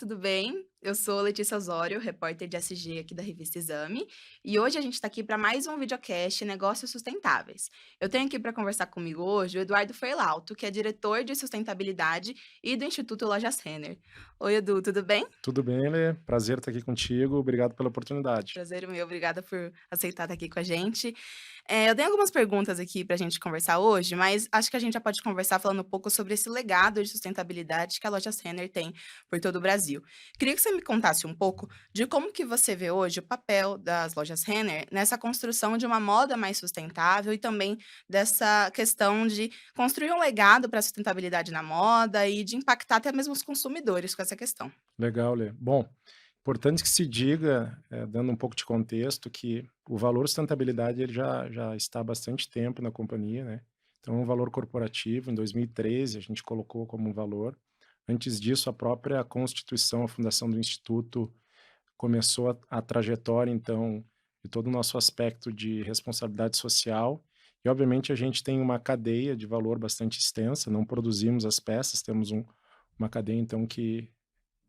tudo bem? Eu sou Letícia Osório, repórter de SG aqui da revista Exame, e hoje a gente está aqui para mais um videocast Negócios Sustentáveis. Eu tenho aqui para conversar comigo hoje o Eduardo Feilauto, que é diretor de sustentabilidade e do Instituto Lojas Renner. Oi, Edu, tudo bem? Tudo bem, Lê? Prazer estar aqui contigo. Obrigado pela oportunidade. Prazer meu, obrigada por aceitar estar aqui com a gente. Eu tenho algumas perguntas aqui para a gente conversar hoje, mas acho que a gente já pode conversar falando um pouco sobre esse legado de sustentabilidade que a Lojas Renner tem por todo o Brasil. Queria que você me contasse um pouco de como que você vê hoje o papel das Lojas Renner nessa construção de uma moda mais sustentável e também dessa questão de construir um legado para a sustentabilidade na moda e de impactar até mesmo os consumidores com essa questão. Legal, Lê. Bom, importante que se diga, dando um pouco de contexto, que o valor sustentabilidade ele já está há bastante tempo na companhia, né? Então, é um valor corporativo. Em 2013, a gente colocou como um valor. Antes disso, a própria Constituição, a fundação do Instituto, começou a trajetória, então, de todo o nosso aspecto de responsabilidade social. E, obviamente, a gente tem uma cadeia de valor bastante extensa, não produzimos as peças, temos uma cadeia, então, que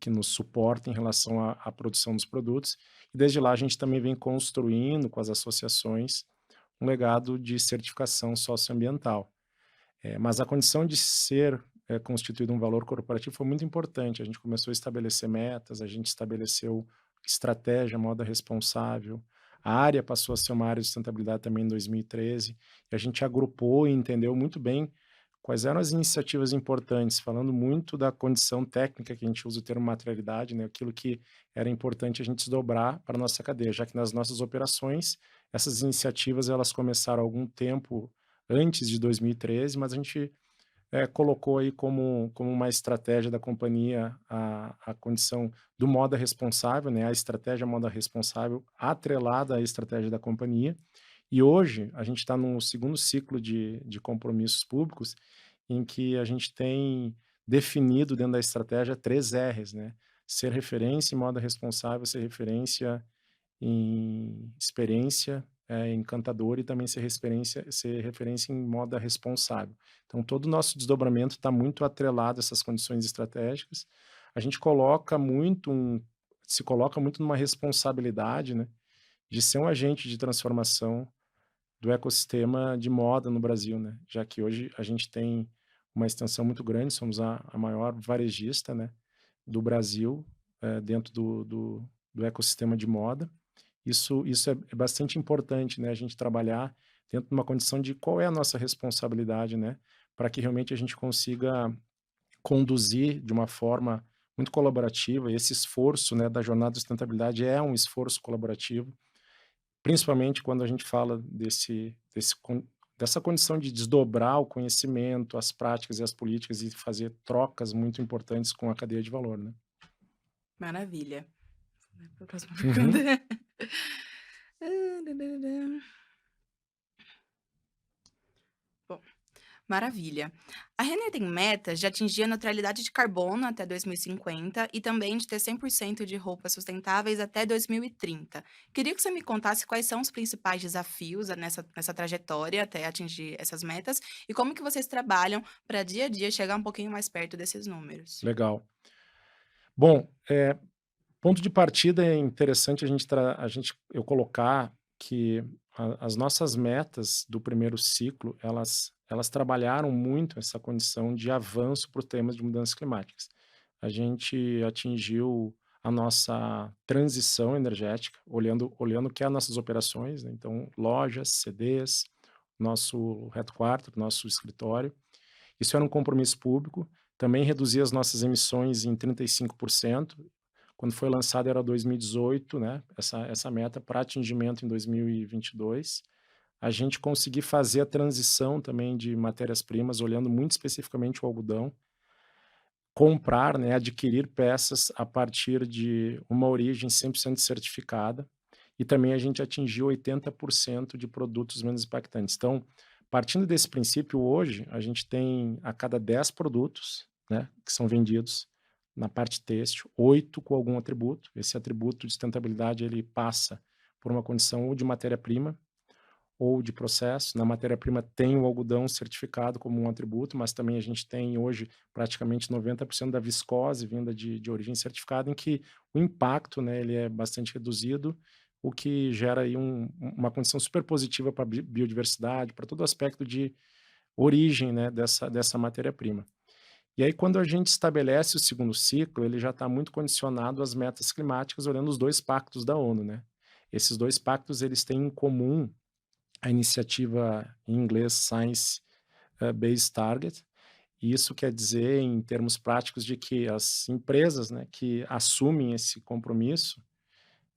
nos suporta em relação à produção dos produtos. E desde lá a gente também vem construindo com as associações um legado de certificação socioambiental. Mas a condição de ser constituído um valor corporativo foi muito importante. A gente começou a estabelecer metas, a gente estabeleceu estratégia, moda responsável. A área passou a ser uma área de sustentabilidade também em 2013. E a gente agrupou e entendeu muito bem quais eram as iniciativas importantes, falando muito da condição técnica, que a gente usa o termo materialidade, né, aquilo que era importante a gente desdobrar para a nossa cadeia, já que nas nossas operações, essas iniciativas elas começaram há algum tempo antes de 2013, mas a gente colocou aí como uma estratégia da companhia a condição do moda responsável, né, a estratégia moda responsável atrelada à estratégia da companhia. E hoje a gente está no segundo ciclo de compromissos públicos, em que a gente tem definido dentro da estratégia 3 R's, né? Ser referência em moda responsável, ser referência em experiência, encantadora e também ser referência em moda responsável. Então todo o nosso desdobramento está muito atrelado a essas condições estratégicas. A gente se coloca muito numa responsabilidade, né, de ser um agente de transformação do ecossistema de moda no Brasil, né, já que hoje a gente tem uma extensão muito grande, somos a maior varejista, né, do Brasil, dentro do ecossistema de moda. Isso é bastante importante, né, a gente trabalhar dentro de uma condição de qual é a nossa responsabilidade, né, para que realmente a gente consiga conduzir de uma forma muito colaborativa. E esse esforço, né, da jornada de sustentabilidade é um esforço colaborativo, principalmente quando a gente fala dessa condição de desdobrar o conhecimento, as práticas e as políticas e fazer trocas muito importantes com a cadeia de valor, né. Maravilha. Vai para a próxima pergunta. Uhum. Bom, maravilha. A Renner tem metas de atingir a neutralidade de carbono até 2050 e também de ter 100% de roupas sustentáveis até 2030. Queria que você me contasse quais são os principais desafios nessa trajetória até atingir essas metas e como que vocês trabalham para dia a dia chegar um pouquinho mais perto desses números. Legal. Bom, ponto de partida é interessante eu colocar que as nossas metas do primeiro ciclo, elas trabalharam muito essa condição de avanço para os temas de mudanças climáticas. A gente atingiu a nossa transição energética, olhando o que é as nossas operações, né, então lojas, CDs, nosso headquarter, nosso escritório. Isso era um compromisso público, também reduzir as nossas emissões em 35%. Quando foi lançado era 2018, né, essa meta para atingimento em 2022. A gente conseguir fazer a transição também de matérias-primas, olhando muito especificamente o algodão, comprar, né, adquirir peças a partir de uma origem 100% certificada, e também a gente atingiu 80% de produtos menos impactantes. Então, partindo desse princípio, hoje a gente tem a cada 10 produtos, né, que são vendidos na parte têxtil, 8 com algum atributo. Esse atributo de sustentabilidade ele passa por uma condição ou de matéria-prima ou de processo. Na matéria-prima tem o algodão certificado como um atributo, mas também a gente tem hoje praticamente 90% da viscose vinda de origem certificada, em que o impacto, né, ele é bastante reduzido, o que gera aí uma condição super positiva para a biodiversidade, para todo o aspecto de origem, né, dessa matéria-prima. E aí, quando a gente estabelece o segundo ciclo, ele já está muito condicionado às metas climáticas, olhando os 2 pactos da ONU, né. Esses 2 pactos, eles têm em comum a iniciativa em inglês Science, Based Target, e isso quer dizer, em termos práticos, de que as empresas, né, que assumem esse compromisso,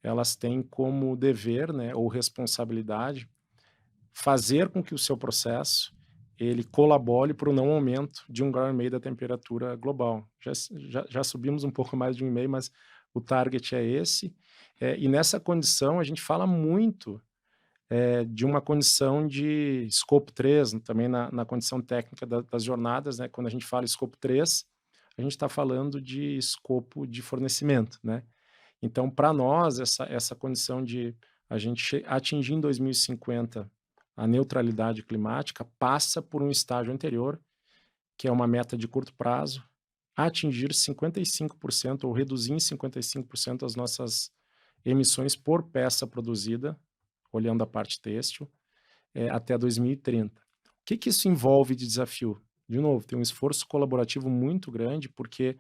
elas têm como dever, né, ou responsabilidade, fazer com que o seu processo, ele colabore para o não aumento de 1,5 graus da temperatura global. Já subimos um pouco mais de 1,5, mas o target é esse. E nessa condição a gente fala muito, de uma condição de escopo 3, também na condição técnica das jornadas, né, quando a gente fala escopo 3, a gente está falando de escopo de fornecimento, né. Então, para nós, essa condição de a gente atingir em 2050 a neutralidade climática passa por um estágio anterior, que é uma meta de curto prazo, atingir 55% ou reduzir em 55% as nossas emissões por peça produzida, olhando a parte têxtil, até 2030. O que que isso envolve de desafio? De novo, tem um esforço colaborativo muito grande, porque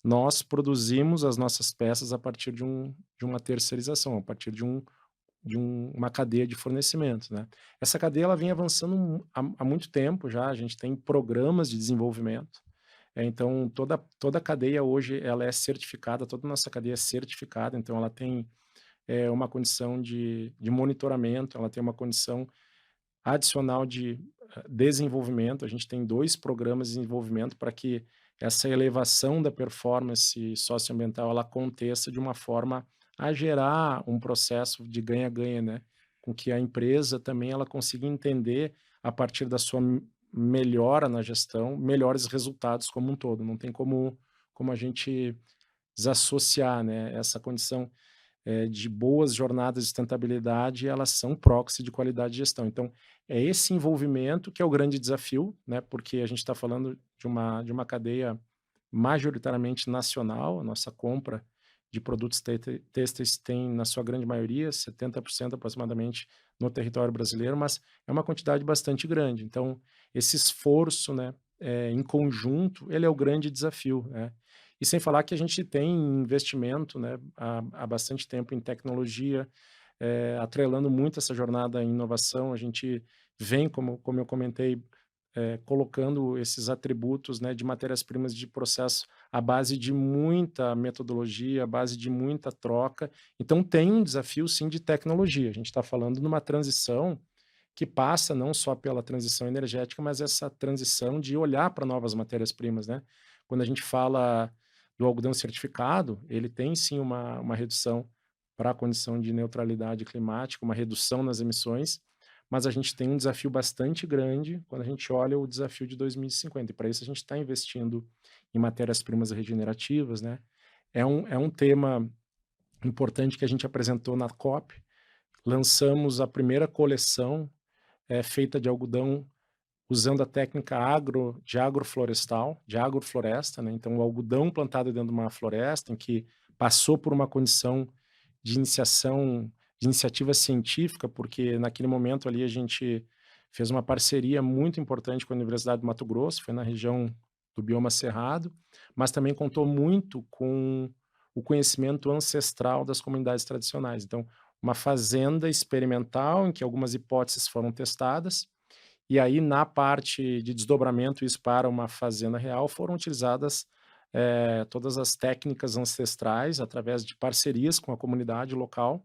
nós produzimos as nossas peças a partir de uma terceirização, a partir uma cadeia de fornecimento, né. Essa cadeia ela vem avançando há muito tempo já, a gente tem programas de desenvolvimento, então toda a cadeia hoje ela é certificada, toda a nossa cadeia é certificada, então ela tem, uma condição de monitoramento, ela tem uma condição adicional de desenvolvimento. A gente tem 2 programas de desenvolvimento para que essa elevação da performance socioambiental ela aconteça de uma forma a gerar um processo de ganha-ganha, né, com que a empresa também ela consiga entender, a partir da sua melhora na gestão, melhores resultados como um todo. Não tem como a gente desassociar, né, essa condição de boas jornadas de sustentabilidade, elas são proxy de qualidade de gestão. Então, é esse envolvimento que é o grande desafio, né, porque a gente está falando de uma cadeia majoritariamente nacional, a nossa compra de produtos têxteis tem, na sua grande maioria, 70% aproximadamente, no território brasileiro, mas é uma quantidade bastante grande. Então, esse esforço, né, em conjunto, ele é o grande desafio, né. E sem falar que a gente tem investimento, né, há bastante tempo em tecnologia, atrelando muito essa jornada em inovação. A gente vem, como eu comentei, colocando esses atributos, né, de matérias-primas de processo à base de muita metodologia, à base de muita troca. Então tem um desafio sim de tecnologia. A gente está falando numa transição que passa não só pela transição energética, mas essa transição de olhar para novas matérias-primas, né. Quando a gente fala do algodão certificado, ele tem sim uma redução para a condição de neutralidade climática, uma redução nas emissões, mas a gente tem um desafio bastante grande quando a gente olha o desafio de 2050, e para isso a gente está investindo em matérias-primas regenerativas, né. É um tema importante que a gente apresentou na COP, lançamos a primeira coleção, feita de algodão usando a técnica agroflorestal, de agrofloresta, né, então o algodão plantado dentro de uma floresta em que passou por uma condição de iniciativa científica, porque naquele momento ali a gente fez uma parceria muito importante com a Universidade do Mato Grosso, foi na região do bioma cerrado, mas também contou muito com o conhecimento ancestral das comunidades tradicionais. Então, uma fazenda experimental em que algumas hipóteses foram testadas, e aí na parte de desdobramento isso para uma fazenda real foram utilizadas, todas as técnicas ancestrais através de parcerias com a comunidade local,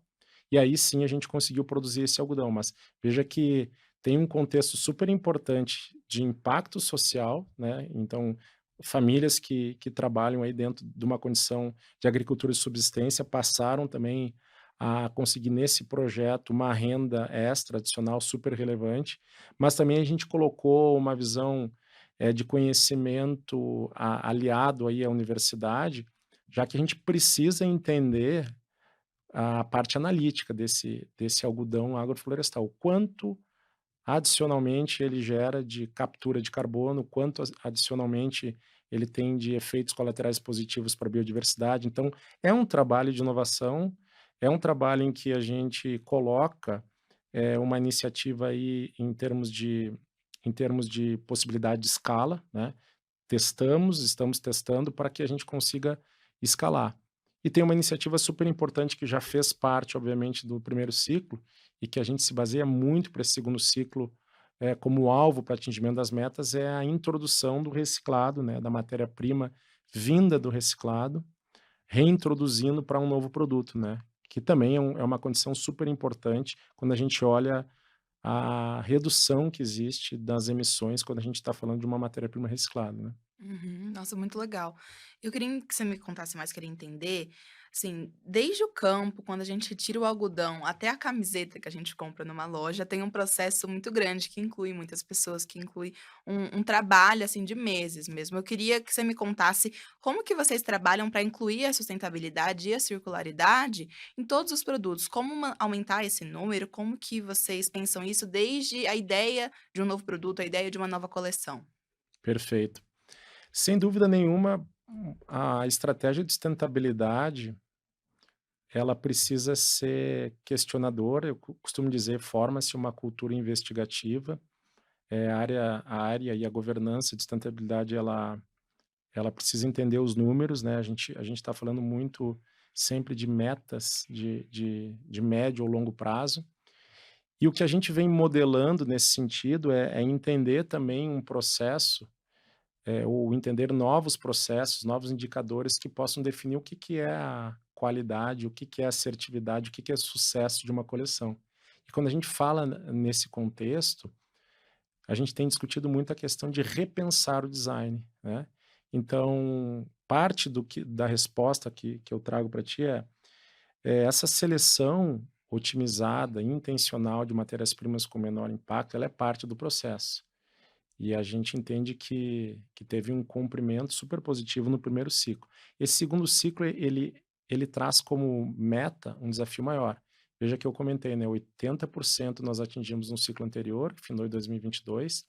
e aí sim a gente conseguiu produzir esse algodão. Mas veja que tem um contexto super importante de impacto social, né, então famílias que trabalham aí dentro de uma condição de agricultura de subsistência passaram também a conseguir nesse projeto uma renda extra adicional super relevante, mas também a gente colocou uma visão, de conhecimento aliado aí à universidade, já que a gente precisa entender a parte analítica desse algodão agroflorestal. O quanto adicionalmente ele gera de captura de carbono, quanto adicionalmente ele tem de efeitos colaterais positivos para a biodiversidade. Então, é um trabalho de inovação, é um trabalho em que a gente coloca uma iniciativa aí em termos de possibilidade de escala, né? Estamos testando para que a gente consiga escalar. E tem uma iniciativa super importante que já fez parte, obviamente, do primeiro ciclo e que a gente se baseia muito para esse segundo ciclo, como alvo para atingimento das metas, é a introdução do reciclado, né, da matéria-prima vinda do reciclado, reintroduzindo para um novo produto, né, que também é uma condição super importante quando a gente olha a redução que existe das emissões quando a gente está falando de uma matéria-prima reciclada, né. Uhum. Nossa, muito legal. Eu queria que você me contasse mais, queria entender, assim, desde o campo, quando a gente tira o algodão, até a camiseta que a gente compra numa loja, tem um processo muito grande que inclui muitas pessoas, que inclui um trabalho, assim, de meses mesmo. Eu queria que você me contasse como que vocês trabalham para incluir a sustentabilidade e a circularidade em todos os produtos, como aumentar esse número, como que vocês pensam isso desde a ideia de um novo produto, a ideia de uma nova coleção. Perfeito. Sem dúvida nenhuma, a estratégia de sustentabilidade, ela precisa ser questionadora. Eu costumo dizer, forma-se uma cultura investigativa. A área e a governança de sustentabilidade, ela precisa entender os números, né? A gente está falando muito sempre de metas de médio ou longo prazo. E o que a gente vem modelando nesse sentido é entender também um processo ou entender novos processos, novos indicadores que possam definir o que que é a qualidade, o que que é assertividade, o que que é sucesso de uma coleção. E quando a gente fala nesse contexto, a gente tem discutido muito a questão de repensar o design, né. Então, parte da resposta que eu trago para ti é essa seleção otimizada, intencional de matérias-primas com menor impacto, ela é parte do processo. E a gente entende que teve um cumprimento super positivo no primeiro ciclo. Esse segundo ciclo, ele traz como meta um desafio maior. Veja que eu comentei, né, 80% nós atingimos no ciclo anterior, que findou em 2022,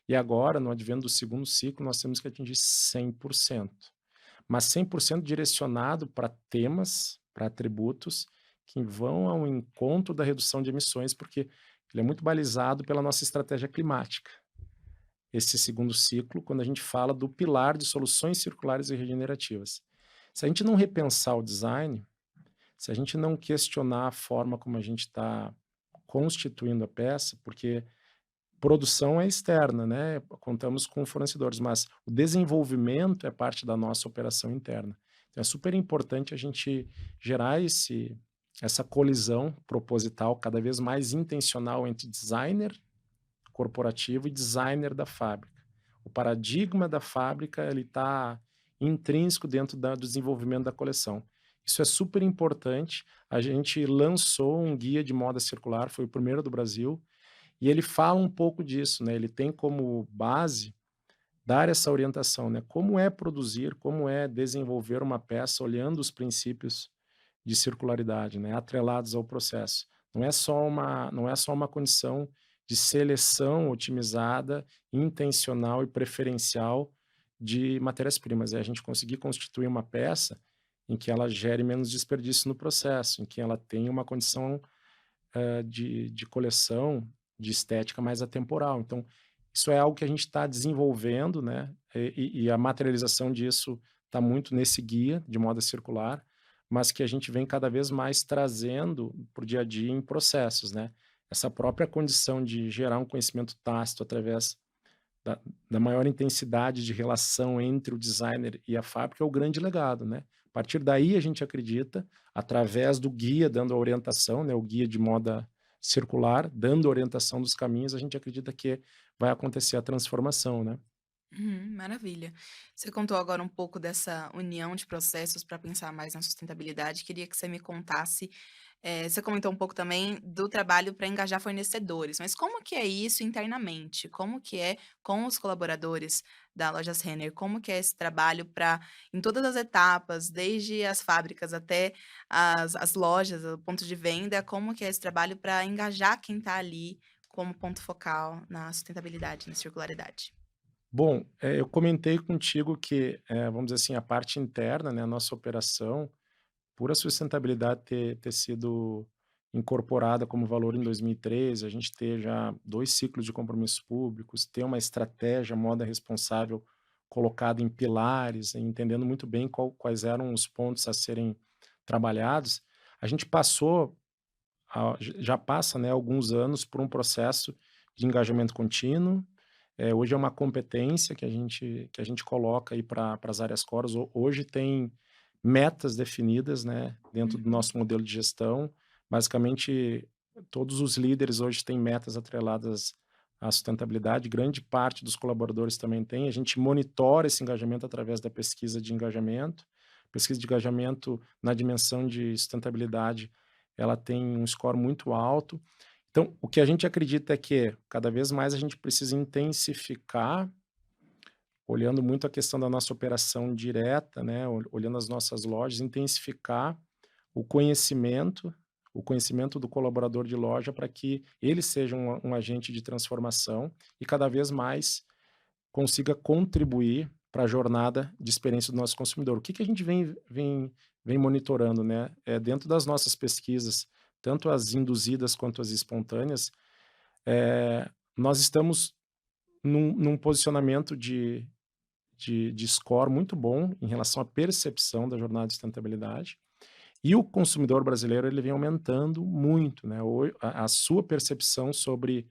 e agora, no advento do segundo ciclo, nós temos que atingir 100%. Mas 100% direcionado para temas, para atributos que vão ao encontro da redução de emissões, porque ele é muito balizado pela nossa estratégia climática, esse segundo ciclo, quando a gente fala do pilar de soluções circulares e regenerativas. Se a gente não repensar o design, se a gente não questionar a forma como a gente está constituindo a peça, porque produção é externa, né? Contamos com fornecedores, mas o desenvolvimento é parte da nossa operação interna. Então é super importante a gente gerar essa colisão proposital cada vez mais intencional entre designer corporativo e designer da fábrica. O paradigma da fábrica ele está intrínseco dentro do desenvolvimento da coleção. Isso é super importante. A gente lançou um guia de moda circular, foi o primeiro do Brasil, e ele fala um pouco disso, né? Ele tem como base dar essa orientação, né? Como é produzir, como é desenvolver uma peça olhando os princípios de circularidade, né, atrelados ao processo. Não é só uma condição de seleção otimizada, intencional e preferencial de matérias-primas, é a gente conseguir constituir uma peça em que ela gere menos desperdício no processo, em que ela tenha uma condição, de coleção, de estética mais atemporal. Então, isso é algo que a gente está desenvolvendo, né, e a materialização disso está muito nesse guia de moda circular, mas que a gente vem cada vez mais trazendo para o dia a dia em processos, né. Essa própria condição de gerar um conhecimento tácito através da da maior intensidade de relação entre o designer e a fábrica é o grande legado, né. A partir daí a gente acredita, através do guia dando a orientação, né, o guia de moda circular, dando a orientação dos caminhos, a gente acredita que vai acontecer a transformação, né. Uhum, maravilha. Você contou agora um pouco dessa união de processos para pensar mais na sustentabilidade. Queria que você me contasse, você comentou um pouco também do trabalho para engajar fornecedores, mas como que é isso internamente? Como que é com os colaboradores da Lojas Renner? Como que é esse trabalho para, em todas as etapas, desde as fábricas até as lojas, o ponto de venda, como que é esse trabalho para engajar quem está ali como ponto focal na sustentabilidade, na circularidade? Bom, eu comentei contigo que, vamos dizer assim, a parte interna, né, a nossa operação, por a sustentabilidade ter sido incorporada como valor em 2013, a gente ter já 2 ciclos de compromissos públicos, ter uma estratégia moda responsável colocada em pilares, entendendo muito bem quais eram os pontos a serem trabalhados, a gente passou já passa, né, alguns anos por um processo de engajamento contínuo. Hoje é uma competência que a gente coloca aí para as áreas coras. Hoje tem metas definidas, né, dentro do Uhum, nosso modelo de gestão. Basicamente, todos os líderes hoje têm metas atreladas à sustentabilidade, grande parte dos colaboradores também tem. A gente monitora esse engajamento através da pesquisa de engajamento. Pesquisa de engajamento na dimensão de sustentabilidade, ela tem um score muito alto. Então, o que a gente acredita é que cada vez mais a gente precisa intensificar, olhando muito a questão da nossa operação direta, né, olhando as nossas lojas, intensificar o conhecimento do colaborador de loja para que ele seja um agente de transformação e cada vez mais consiga contribuir para a jornada de experiência do nosso consumidor. O que que a gente vem monitorando, né, dentro das nossas pesquisas, tanto as induzidas quanto as espontâneas, nós estamos num posicionamento de score muito bom em relação à percepção da jornada de sustentabilidade, e o consumidor brasileiro ele vem aumentando muito, né, a sua percepção sobre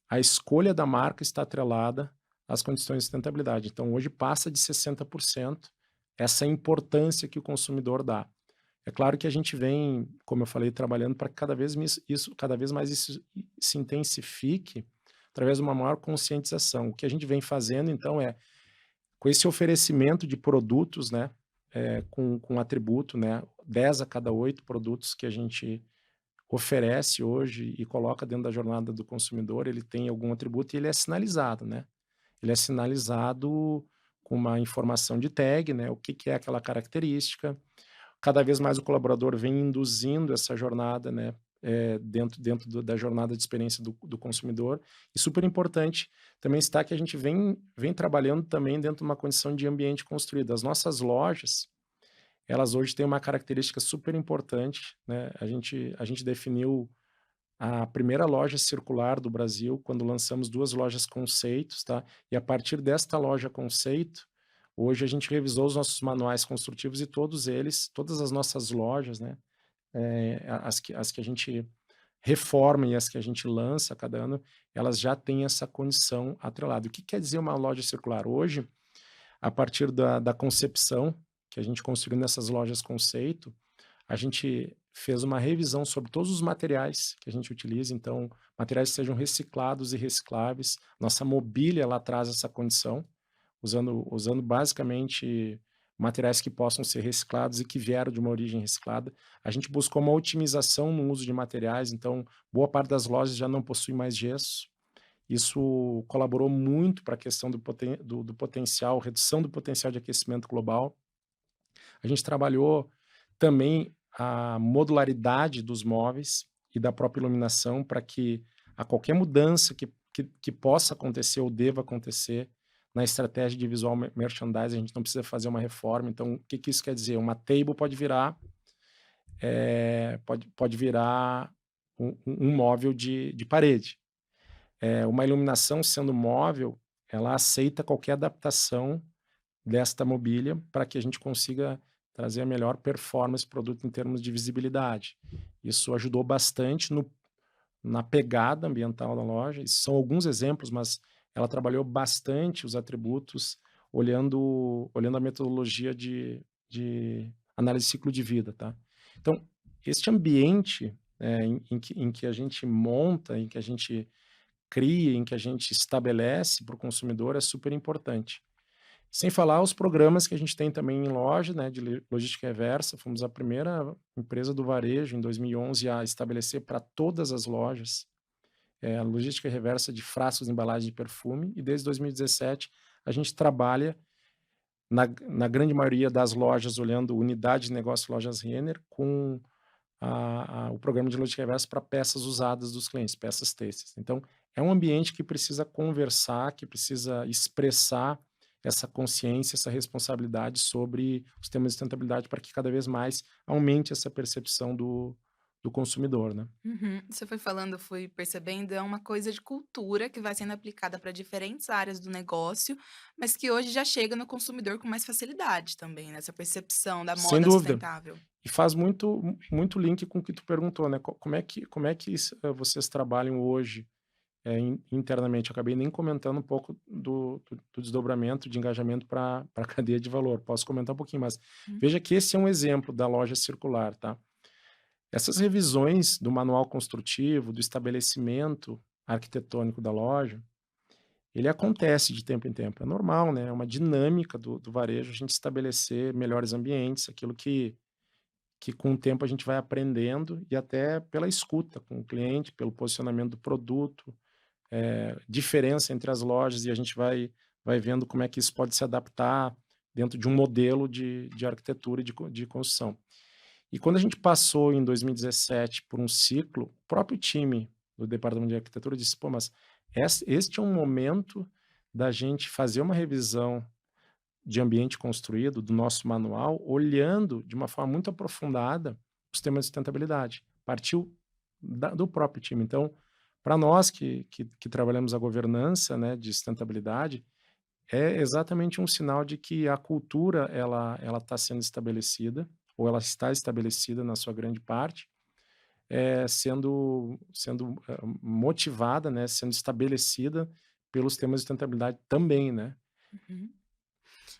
a escolha da marca está atrelada às condições de sustentabilidade. Então hoje passa de 60% essa importância que o consumidor dá. É claro que a gente vem, como eu falei, trabalhando para que cada vez mais isso se intensifique através de uma maior conscientização. O que a gente vem fazendo então é, com esse oferecimento de produtos, né, com atributo, né, 10 a cada 8 produtos que a gente oferece hoje e coloca dentro da jornada do consumidor, ele tem algum atributo e ele é sinalizado, né. Ele é sinalizado com uma informação de tag, né, o que que é aquela característica. Cada vez mais o colaborador vem induzindo essa jornada, né, dentro da jornada de experiência do consumidor. E super importante também está que a gente vem trabalhando também dentro de uma condição de ambiente construído. As nossas lojas, elas hoje têm uma característica super importante, né, a gente definiu a primeira loja circular do Brasil quando lançamos 2 lojas conceitos, tá, e a partir desta loja conceito, hoje a gente revisou os nossos manuais construtivos e todas as nossas lojas, né, as que a gente reforma e as que a gente lança a cada ano, elas já têm essa condição atrelada. O que quer dizer uma loja circular? Hoje, a partir da concepção que a gente construiu nessas lojas conceito, a gente fez uma revisão sobre todos os materiais que a gente utiliza, então, materiais que sejam reciclados e recicláveis. Nossa mobília, ela traz essa condição, usando basicamente materiais que possam ser reciclados e que vieram de uma origem reciclada. A gente buscou uma otimização no uso de materiais, então boa parte das lojas já não possui mais gesso. Isso colaborou muito para a questão do potencial, redução do potencial de aquecimento global. A gente trabalhou também a modularidade dos móveis e da própria iluminação para que a qualquer mudança que possa acontecer ou deva acontecer na estratégia de visual merchandising, a gente não precisa fazer uma reforma. Então, o que que isso quer dizer? Uma table pode virar, pode virar um móvel de parede. Uma iluminação sendo móvel, ela aceita qualquer adaptação desta mobília para que a gente consiga trazer a melhor performance do produto em termos de visibilidade. Isso ajudou bastante na pegada ambiental da loja. Esses são alguns exemplos, mas ela trabalhou bastante os atributos olhando a metodologia de análise de ciclo de vida, tá. Então, este ambiente, em que a gente monta, em que a gente cria, em que a gente estabelece para o consumidor é super importante. Sem falar os programas que a gente tem também em loja, né, de logística reversa. Fomos a primeira empresa do varejo em 2011 a estabelecer para todas as lojas, a logística reversa de frascos e embalagens de perfume, e desde 2017 a gente trabalha na grande maioria das lojas, olhando unidade de negócio lojas Renner, com o programa de logística reversa para peças usadas dos clientes, peças têxteis. Então, é um ambiente que precisa conversar, que precisa expressar essa consciência, essa responsabilidade sobre os temas de sustentabilidade para que cada vez mais aumente essa percepção do consumidor, né. Uhum. Você foi falando, eu fui percebendo, é uma coisa de cultura que vai sendo aplicada para diferentes áreas do negócio, mas que hoje já chega no consumidor com mais facilidade também, né, essa percepção da Sem moda dúvida. sustentável. E faz muito link com o que tu perguntou, né, como é que vocês trabalham hoje, internamente? Eu acabei nem comentando um pouco do desdobramento de engajamento para a cadeia de valor, posso comentar um pouquinho, mas Hum. veja que esse é um exemplo da loja circular, tá. Essas revisões do manual construtivo, do estabelecimento arquitetônico da loja, ele acontece de tempo em tempo, é normal, né, é uma dinâmica do varejo a gente estabelecer melhores ambientes, aquilo que com o tempo a gente vai aprendendo e até pela escuta com o cliente, pelo posicionamento do produto, diferença entre as lojas e a gente vai vendo como é que isso pode se adaptar dentro de um modelo de arquitetura e de construção. E quando a gente passou em 2017 por um ciclo, o próprio time do departamento de arquitetura disse: "Pô, mas este é um momento da gente fazer uma revisão de ambiente construído, do nosso manual, olhando de uma forma muito aprofundada os temas de sustentabilidade". Partiu do próprio time. Então, para nós que trabalhamos a governança, né, de sustentabilidade, é exatamente um sinal de que a cultura ela está sendo estabelecida, ou ela está estabelecida na sua grande parte, sendo motivada, né, sendo estabelecida pelos temas de sustentabilidade também, né. Uhum.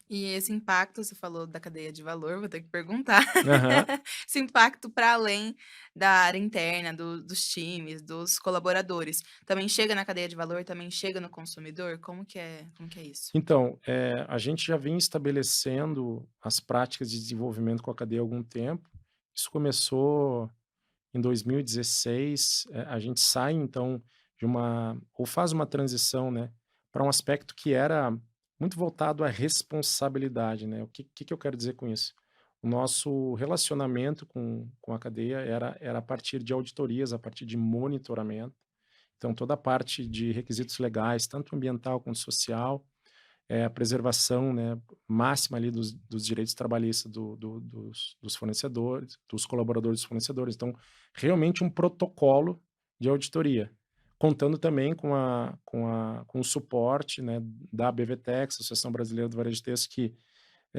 E esse impacto, você falou da cadeia de valor, vou ter que perguntar. Aham. Esse impacto para além da área interna, dos times, dos colaboradores, também chega na cadeia de valor, também chega no consumidor? Como que é isso? Então, a gente já vem estabelecendo as práticas de desenvolvimento com a cadeia há algum tempo. Isso começou em 2016, a gente sai então de uma ou faz uma transição, né, para um aspecto que era muito voltado à responsabilidade, né. O que eu quero dizer com isso? O nosso relacionamento com a cadeia era a partir de auditorias, a partir de monitoramento. Então toda a parte de requisitos legais, tanto ambiental quanto social, a preservação, né, máxima ali dos direitos trabalhistas dos fornecedores, dos colaboradores dos fornecedores. Então, realmente um protocolo de auditoria, contando também com o suporte, né, da BVTEX, Associação Brasileira do Varejo de Texto, que,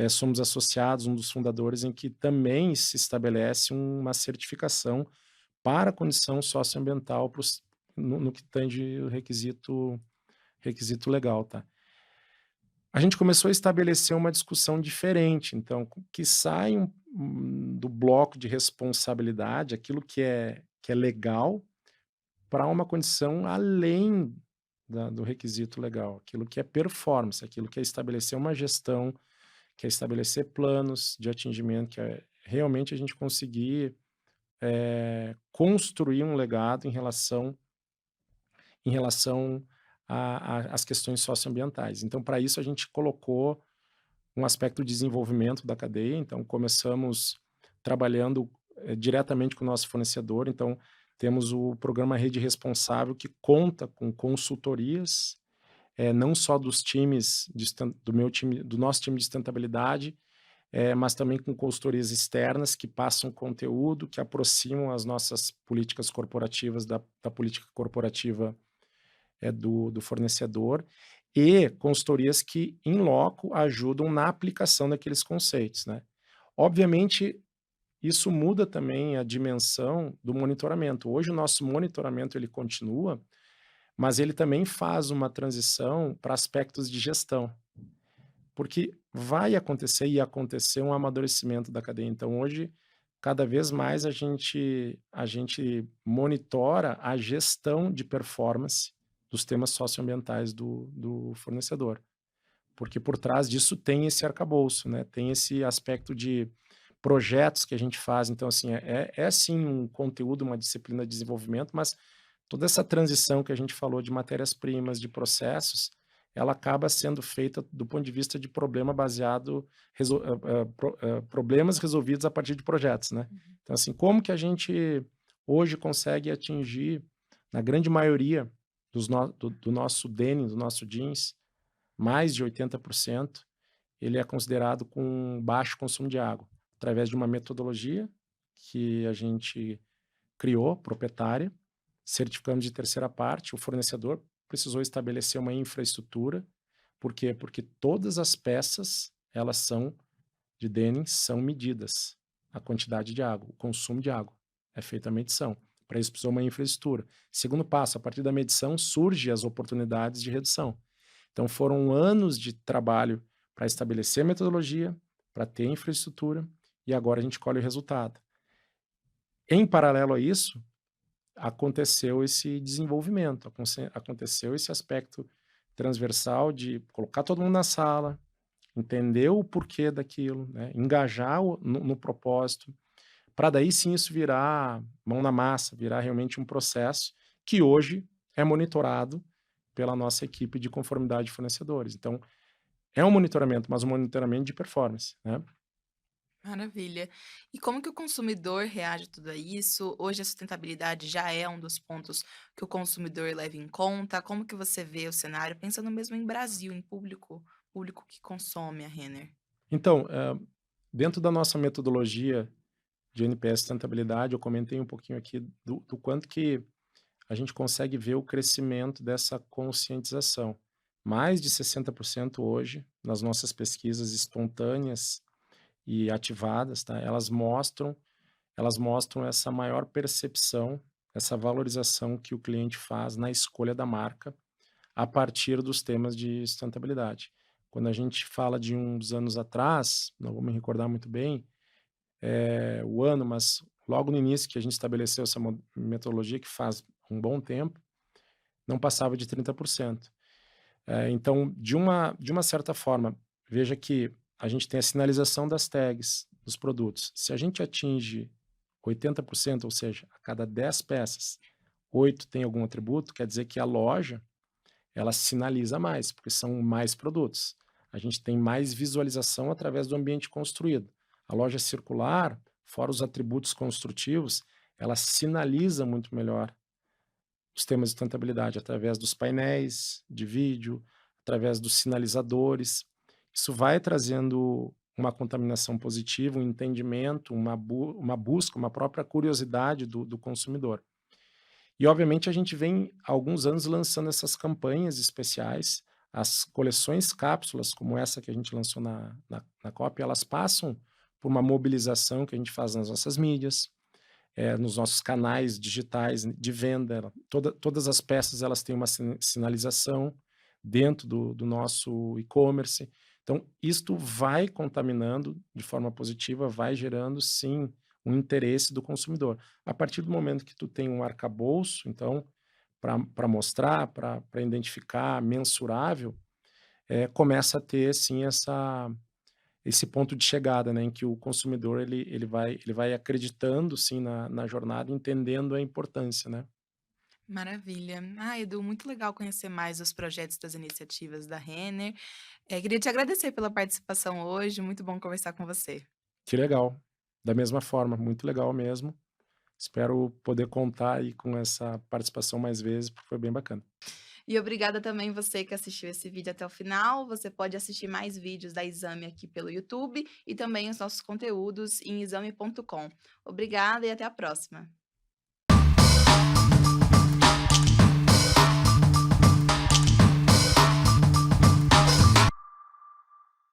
somos associados, um dos fundadores, em que também se estabelece uma certificação para a condição socioambiental no que tange o requisito legal, tá. A gente começou a estabelecer uma discussão diferente, então, que sai do bloco de responsabilidade, aquilo que é legal, para uma condição além do requisito legal, aquilo que é performance, aquilo que é estabelecer uma gestão, que é estabelecer planos de atingimento, que é realmente a gente conseguir, construir um legado em relação às questões socioambientais. Então, para isso a gente colocou um aspecto de desenvolvimento da cadeia, então começamos trabalhando, diretamente com o nosso fornecedor, então temos o programa Rede Responsável que conta com consultorias, não só dos times do meu time, do nosso time de sustentabilidade, mas também com consultorias externas que passam conteúdo, que aproximam as nossas políticas corporativas da política corporativa, do fornecedor, e consultorias que, em loco, ajudam na aplicação daqueles conceitos, né. Obviamente, isso muda também a dimensão do monitoramento. Hoje o nosso monitoramento ele continua, mas ele também faz uma transição para aspectos de gestão, porque vai acontecer e aconteceu um amadurecimento da cadeia. Então hoje, cada vez mais a gente monitora a gestão de performance dos temas socioambientais do fornecedor, porque por trás disso tem esse arcabouço, né, tem esse aspecto de projetos que a gente faz. Então assim, é sim um conteúdo, uma disciplina de desenvolvimento, mas toda essa transição que a gente falou de matérias-primas, de processos, ela acaba sendo feita do ponto de vista de problema baseado problemas resolvidos a partir de projetos, né. Uhum. Então, assim, como que a gente hoje consegue atingir, na grande maioria do nosso denim, do nosso jeans, mais de 80%, ele é considerado com baixo consumo de água, através de uma metodologia que a gente criou, proprietária, certificamos de terceira parte, o fornecedor precisou estabelecer uma infraestrutura. Por quê? Porque todas as peças, elas são de denim, são medidas, a quantidade de água, o consumo de água, é feita a medição. Para isso precisa uma infraestrutura. Segundo passo, a partir da medição surgem as oportunidades de redução. Então foram anos de trabalho para estabelecer a metodologia, para ter infraestrutura, e agora a gente colhe o resultado. Em paralelo a isso, aconteceu esse desenvolvimento, aconteceu esse aspecto transversal de colocar todo mundo na sala, entender o porquê daquilo, né, engajar no propósito, para daí sim isso virar mão na massa, virar realmente um processo que hoje é monitorado pela nossa equipe de conformidade de fornecedores. Então, é um monitoramento, mas um monitoramento de performance, né. Maravilha. E como que o consumidor reage a tudo isso? Hoje a sustentabilidade já é um dos pontos que o consumidor leva em conta? Como que você vê o cenário, pensando mesmo em Brasil, em público que consome a Renner? Então, dentro da nossa metodologia de NPS sustentabilidade, eu comentei um pouquinho aqui do quanto que a gente consegue ver o crescimento dessa conscientização. Mais de 60% hoje, nas nossas pesquisas espontâneas e ativadas, tá, elas mostram essa maior percepção, essa valorização que o cliente faz na escolha da marca, a partir dos temas de sustentabilidade. Quando a gente fala de uns anos atrás, não vou me recordar muito bem, o ano, mas logo no início que a gente estabeleceu essa metodologia, que faz um bom tempo, não passava de 30%. Então, de uma certa forma, veja que a gente tem a sinalização das tags dos produtos. Se a gente atinge 80%, ou seja, a cada 10 peças, 8 tem algum atributo, quer dizer que a loja, ela sinaliza mais, porque são mais produtos. A gente tem mais visualização através do ambiente construído. A loja circular, fora os atributos construtivos, ela sinaliza muito melhor os temas de sustentabilidade através dos painéis de vídeo, através dos sinalizadores. Isso vai trazendo uma contaminação positiva, um entendimento, uma busca, uma própria curiosidade do consumidor. E, obviamente, a gente vem há alguns anos lançando essas campanhas especiais, as coleções cápsulas, como essa que a gente lançou na COP, elas passam por uma mobilização que a gente faz nas nossas mídias, nos nossos canais digitais de venda. Todas as peças elas têm uma sinalização dentro do nosso e-commerce. Então, isto vai contaminando de forma positiva, vai gerando sim um interesse do consumidor. A partir do momento que tu tem um arcabouço, então, para mostrar, para identificar, mensurável, começa a ter sim esse ponto de chegada, né, em que o consumidor ele vai acreditando sim na jornada, entendendo a importância, né. Maravilha. Ah, Edu, muito legal conhecer mais os projetos das iniciativas da Renner. Queria te agradecer pela participação hoje, muito bom conversar com você. Que legal. Da mesma forma, muito legal mesmo. Espero poder contar aí com essa participação mais vezes, porque foi bem bacana. E obrigada também você que assistiu esse vídeo até o final. Você pode assistir mais vídeos da Exame aqui pelo YouTube e também os nossos conteúdos em exame.com. Obrigada e até a próxima.